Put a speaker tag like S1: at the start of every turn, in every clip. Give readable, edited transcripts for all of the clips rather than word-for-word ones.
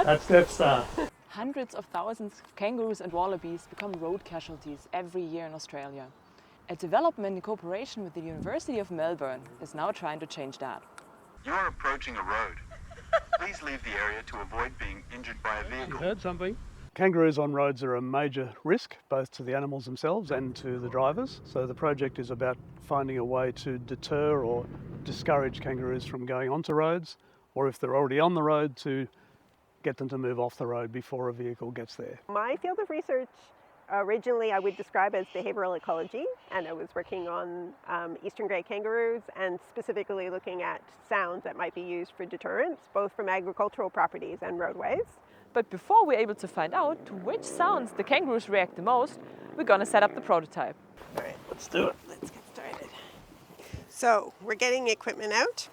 S1: That's Death Star.
S2: Hundreds of thousands of kangaroos and wallabies become road casualties every year in Australia. A development in cooperation with the University of Melbourne is now trying to change that.
S3: You are approaching a road. Please leave the area to avoid being injured by a vehicle.
S1: You heard something? Kangaroos on roads are a major risk, both to the animals themselves and to the drivers. So the project is about finding a way to deter or discourage kangaroos from going onto roads, or if they're already on the road, to get them to move off the road before a vehicle gets there.
S4: My field of research originally I would describe as behavioral ecology, and I was working on eastern grey kangaroos and specifically looking at sounds that might be used for deterrence, both from agricultural properties and roadways.
S2: But before we're able to find out to which sounds the kangaroos react the most, we're gonna set up the prototype.
S4: All right,
S1: Let's do it.
S4: let's get started. So we're getting equipment out.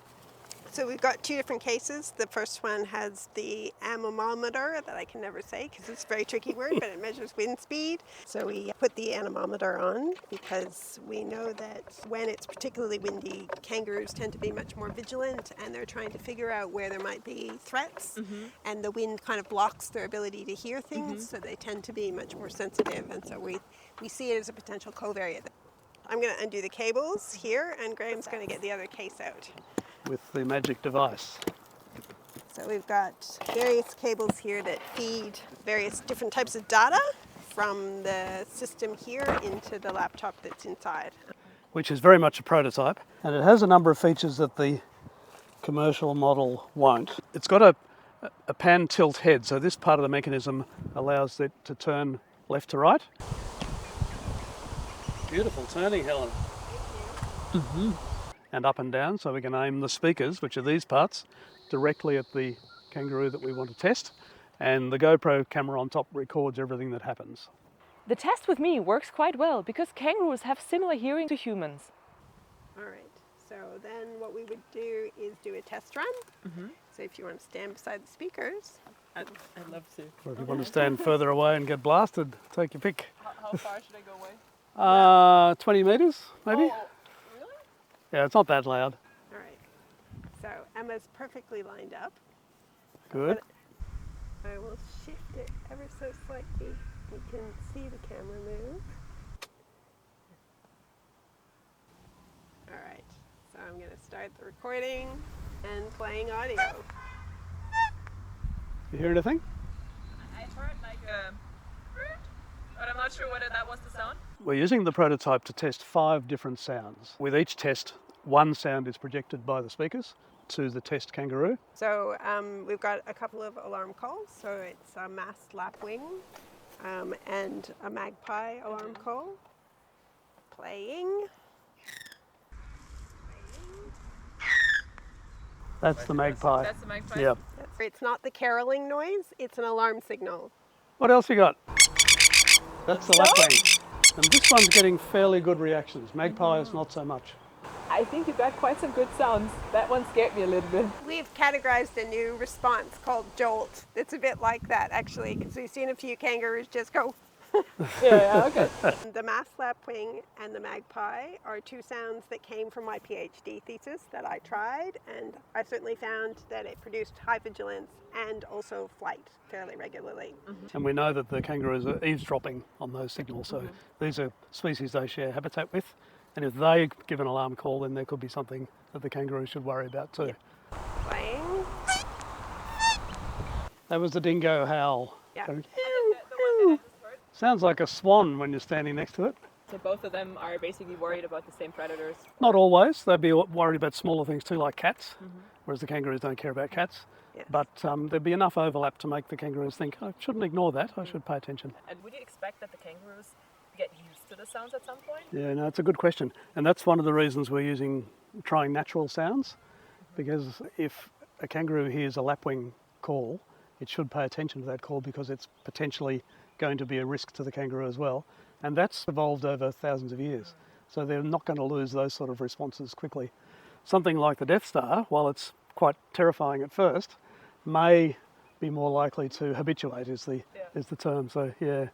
S4: So we've got two different cases. The first one has the anemometer, that I can never say because it's a very tricky word, but it measures wind speed. So we put the anemometer on because we know that when it's particularly windy, kangaroos tend to be much more vigilant and they're trying to figure out where there might be threats. And the wind kind of blocks their ability to hear things, so they tend to be much more sensitive. And so we see it as a potential covariate. I'm going to undo the cables here, and Graeme's going to get the other case out.
S1: With the magic device.
S4: So we've got various cables here that feed various different types of data from the system here into the laptop that's inside.
S1: Which is very much a prototype, and it has a number of features that the commercial model won't. It's got a pan tilt head, so this part of the mechanism allows it to turn left to right. Beautiful turning, Helen. And up and down, so we can aim the speakers, which are these parts, directly at the kangaroo that we want to test, and the GoPro camera on top records everything that happens.
S2: The test with me works quite well because kangaroos have similar hearing to humans.
S4: All right, so then what we would do is do a test run. So if you want to stand beside the speakers.
S2: I'd love to.
S1: Or if you want to stand further away and get blasted, take your pick.
S2: How far should I go away?
S1: 20 metres, maybe?
S2: Oh, really?
S1: Yeah, it's not that loud.
S4: All right, so Emma's perfectly lined up.
S1: Good.
S4: I will shift it ever so slightly. You can see the camera move. All right, so I'm going to start the recording and playing audio.
S1: You hear anything?
S2: I heard like a... but I'm not sure whether that was the sound.
S1: We're using the prototype to test 5 different sounds. With each test, one sound is projected by the speakers to the test kangaroo.
S4: So we've got a couple of alarm calls. So it's a masked lapwing and a magpie alarm call. Playing.
S1: That's the magpie.
S2: That's the magpie?
S1: Yeah.
S4: It's not the caroling noise, it's an alarm signal.
S1: What else you got? That's the lapwing. And this one's getting fairly good reactions. Magpie is not so much.
S2: I think you got quite some good sounds. That one scared me a little bit.
S4: We've categorized a new response called Jolt. It's a bit like that actually, because we've seen a few kangaroos just go.
S2: Yeah, okay.
S4: The masked lapwing and the magpie are 2 sounds that came from my PhD thesis that I tried, and I certainly found that it produced high vigilance and also flight fairly regularly.
S1: And we know that the kangaroos are eavesdropping on those signals, so these are species they share habitat with, and if they give an alarm call, then there could be something that the kangaroo should worry about too.
S4: Yep. Playing.
S1: That was the dingo howl.
S4: Yeah.
S2: The one that I just heard.
S1: Sounds like a swan when you're standing next to it.
S2: So both of them are basically worried about the same predators.
S1: Not always. They'd be worried about smaller things too, like cats, whereas the kangaroos don't care about cats.
S4: Yes.
S1: But there'd be enough overlap to make the kangaroos think, I shouldn't ignore that, I should pay attention.
S2: And would you expect that the kangaroos get used to the sounds at some point?
S1: Yeah, no, it's a good question. And that's one of the reasons we're trying natural sounds, because if a kangaroo hears a lapwing call, it should pay attention to that call because it's potentially going to be a risk to the kangaroo as well. And that's evolved over thousands of years. So they're not going to lose those sort of responses quickly. Something like the Death Star, while it's quite terrifying at first, may be more likely to habituate is the term. So yeah.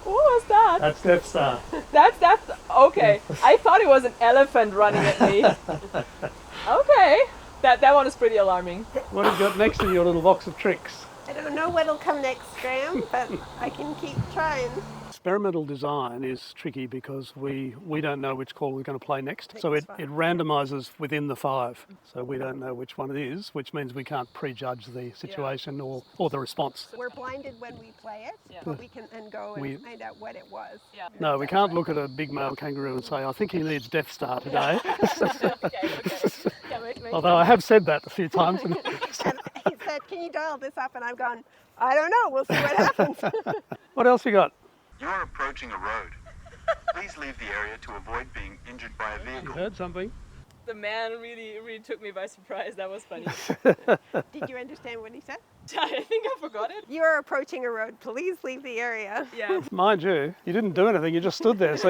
S2: What was that? that?
S1: That's Death Star.
S2: That's okay. I thought it was an elephant running at me. Okay, that one is pretty alarming.
S1: What have you got next in your little box of tricks?
S4: I don't know what'll come next, Graeme, but I can keep trying.
S1: Experimental design is tricky because we don't know which call we're going to play next. So it
S4: Fine.
S1: randomises within the 5. So we don't know which one it is, which means we can't prejudge the situation or the response.
S4: We're blinded when we play it, but we can then go and find out what it was.
S2: Yeah.
S1: No, we can't look at a big male kangaroo and say, I think he needs Death Star today.
S2: Okay. Yeah, wait.
S1: Although I have said that a few times.
S4: And he said, can you dial this up? And I've gone, I don't know, we'll see what happens.
S1: What else you got?
S3: You are approaching a road. Please leave the area to avoid being injured by a
S1: You
S3: vehicle.
S1: heard something?
S2: The man really took me by surprise. That was funny.
S4: Did you understand what he said?
S2: I think I forgot it.
S4: You are approaching a road. Please leave the area.
S2: Yeah.
S1: Mind you didn't do anything, you just stood there, so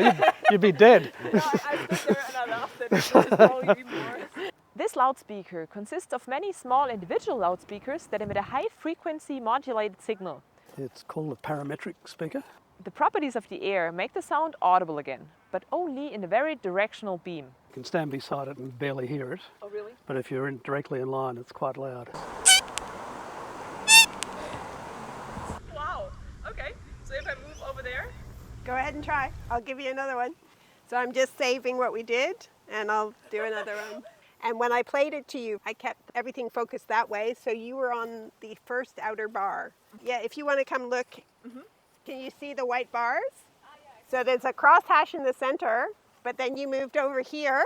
S1: you'd be dead.
S2: No, I stood there and I laughed at it. It was probably even worse. This loudspeaker consists of many small individual loudspeakers that emit a high-frequency modulated signal.
S1: It's called a parametric speaker.
S2: The properties of the air make the sound audible again, but only in a very directional beam.
S1: You can stand beside it and barely hear it,
S2: Oh, really?
S1: but if you're directly in line, it's quite loud.
S2: Wow. Okay. So if I move over there?
S4: Go ahead and try. I'll give you another one. So I'm just saving what we did, and I'll do another one. And when I played it to you, I kept everything focused that way, so you were on the first outer bar. Yeah, if you want to come look, can you see the white bars? So there's a crosshatch in the center, but then you moved over here,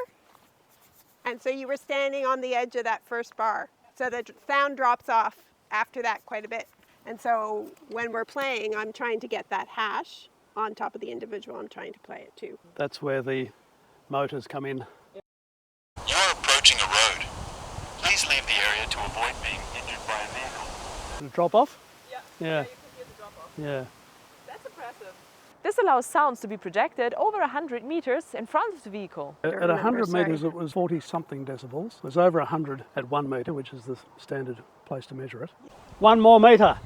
S4: and so you were standing on the edge of that first bar. So the sound drops off after that quite a bit. And so when we're playing, I'm trying to get that hash on top of the individual I'm trying to play it to.
S1: That's where the motors come in.
S3: You are approaching a road. Please leave the area to avoid being injured by a vehicle.
S1: Did it drop off?
S2: Yeah.
S1: Yeah.
S2: You can hear the drop off.
S1: Yeah.
S2: That's impressive. This allows sounds to be projected over 100 meters in front of the vehicle.
S1: At 100 metres it was 40-something decibels. It was over 100 at 1 metre, which is the standard place to measure it. 1 more metre.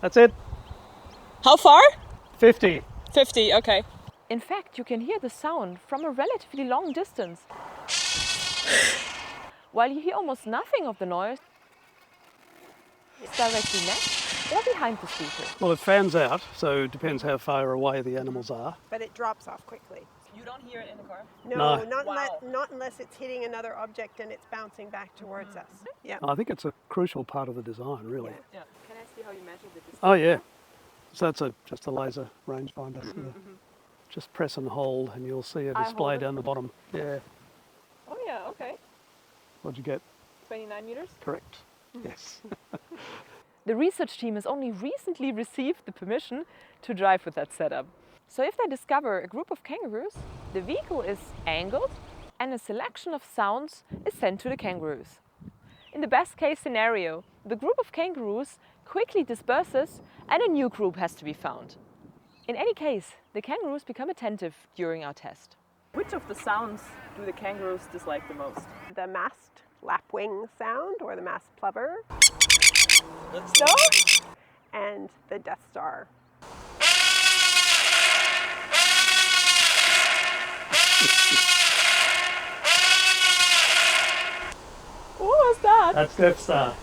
S1: That's it.
S2: How far?
S1: 50.
S2: 50, okay. In fact, you can hear the sound from a relatively long distance. While you hear almost nothing of the noise, it's directly next or behind the speaker.
S1: Well, it fans out, so it depends how far away the animals are.
S4: But it drops off quickly.
S2: You don't hear it in the car?
S4: No,
S1: No.
S4: not unless it's hitting another object and it's bouncing back towards us. Yeah.
S1: I think it's a crucial part of the design, really.
S2: Yeah. Can I see how you measure the distance?
S1: Oh, yeah. So that's just a laser rangefinder. Yeah. Just press and hold and you'll see a
S2: I
S1: display
S2: hold it?
S1: down the bottom. Yeah.
S2: Oh yeah, okay.
S1: What'd you get?
S2: 29 meters.
S1: Correct. Yes.
S2: The research team has only recently received the permission to drive with that setup. So if they discover a group of kangaroos, the vehicle is angled and a selection of sounds is sent to the kangaroos. In the best case scenario, the group of kangaroos quickly disperses and a new group has to be found. In any case, the kangaroos become attentive during our test. Which of the sounds do the kangaroos dislike the most?
S4: The masked lapwing sound or the masked plover
S2: No?
S4: and the Death Star.
S2: What was that?
S1: That's Death Star.